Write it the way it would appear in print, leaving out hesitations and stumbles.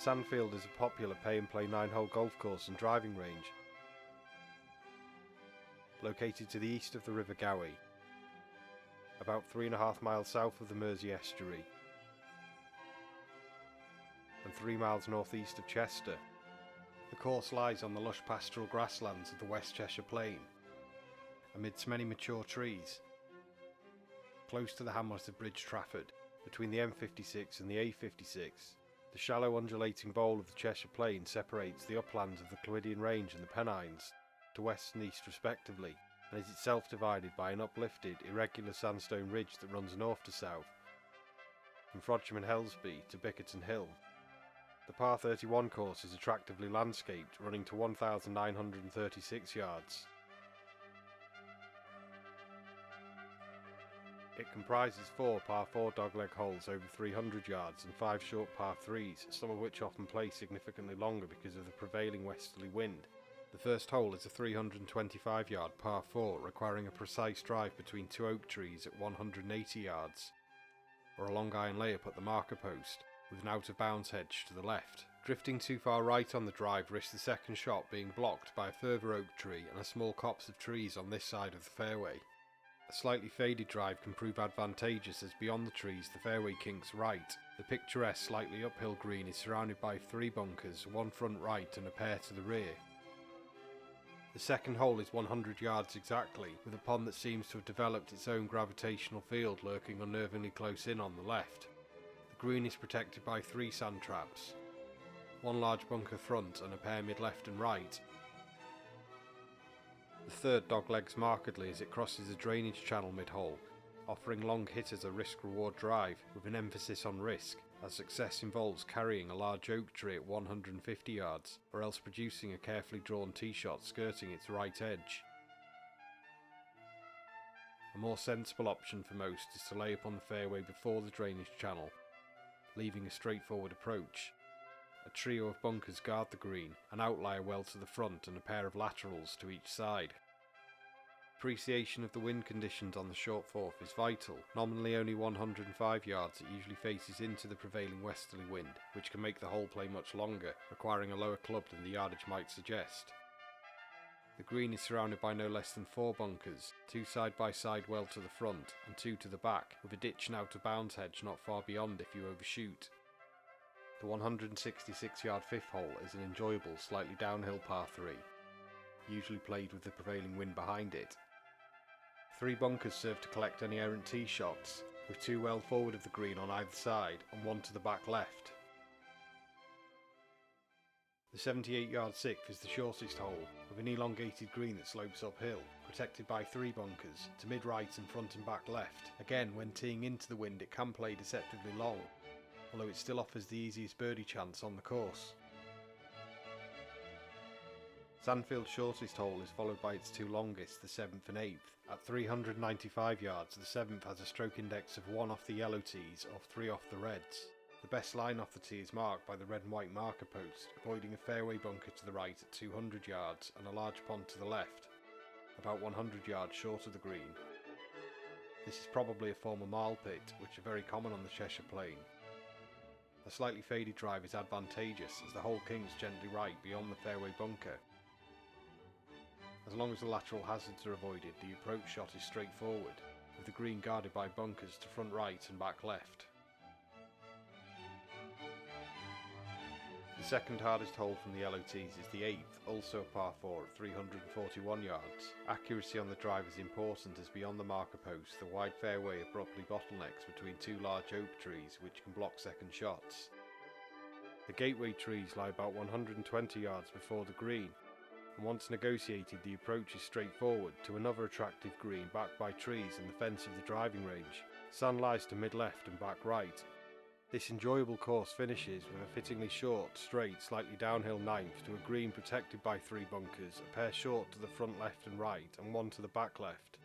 Sandfield is a popular pay-and-play 9-hole golf course and driving range, located to the east of the River Gowy, about 3.5 miles south of the Mersey estuary, and 3 miles northeast of Chester. The course lies on the lush pastoral grasslands of the West Cheshire plain, amidst many mature trees, close to the hamlet of Bridge Trafford, between the M56 and the A56. The shallow undulating bowl of the Cheshire plain separates the uplands of the Clwydian Range and the Pennines, to west and east respectively, and is itself divided by an uplifted, irregular sandstone ridge that runs north to south, from Frodsham and Helsby to Bickerton Hill. The par 31 course is attractively landscaped, running to 1,936 yards. It comprises 4 par 4 dogleg holes over 300 yards and 5 short par 3s, some of which often play significantly longer because of the prevailing westerly wind. The first hole is a 325-yard par 4 requiring a precise drive between 2 oak trees at 180 yards, or a long iron layup at the marker post, with an out-of-bounds hedge to the left. Drifting too far right on the drive risks the second shot being blocked by a further oak tree and a small copse of trees on this side of the fairway. A slightly faded drive can prove advantageous as beyond the trees the fairway kinks right. The picturesque slightly uphill green is surrounded by 3 bunkers, 1 front right and a pair to the rear. The second hole is 100 yards exactly, with a pond that seems to have developed its own gravitational field lurking unnervingly close in on the left. The green is protected by 3 sand traps, 1 large bunker front and a pair mid-left and right. The third doglegs markedly as it crosses a drainage channel mid-hole, offering long hitters a risk-reward drive with an emphasis on risk, as success involves carrying a large oak tree at 150 yards, or else producing a carefully drawn tee shot skirting its right edge. A more sensible option for most is to lay upon the fairway before the drainage channel, leaving a straightforward approach. A trio of bunkers guard the green, an outlier well to the front and a pair of laterals to each side. Appreciation of the wind conditions on the short fourth is vital. Nominally only 105 yards, it usually faces into the prevailing westerly wind, which can make the hole play much longer, requiring a lower club than the yardage might suggest. The green is surrounded by no less than 4 bunkers, 2 side by side well to the front and 2 to the back, with a ditch and out of bounds hedge not far beyond if you overshoot. The 166-yard fifth hole is an enjoyable, slightly downhill par 3, usually played with the prevailing wind behind it. 3 bunkers serve to collect any errant tee shots, with 2 well forward of the green on either side and 1 to the back left. The 78-yard sixth is the shortest hole, with an elongated green that slopes uphill, protected by 3 bunkers, to mid-right and front and back left. Again, when teeing into the wind it can play deceptively long, although it still offers the easiest birdie chance on the course. Sandfield's shortest hole is followed by its 2 longest, the 7th and 8th. At 395 yards, the 7th has a stroke index of 1 off the yellow tees, or 3 off the reds. The best line off the tee is marked by the red and white marker post, avoiding a fairway bunker to the right at 200 yards and a large pond to the left, about 100 yards short of the green. This is probably a former marl pit, which are very common on the Cheshire plain. A slightly faded drive is advantageous as the hole kings gently right beyond the fairway bunker. As long as the lateral hazards are avoided, the approach shot is straightforward, with the green guarded by bunkers to front right and back left. The second hardest hole from the yellow tees is the 8th, also a par 4 at 341 yards. Accuracy on the drive is important as beyond the marker post the wide fairway abruptly bottlenecks between 2 large oak trees which can block second shots. The gateway trees lie about 120 yards before the green, and once negotiated the approach is straightforward to another attractive green backed by trees and the fence of the driving range. Sand lies to mid-left and back right. This enjoyable course finishes with a fittingly short, straight, slightly downhill 9th to a green protected by 3 bunkers, a pair short to the front left and right and 1 to the back left.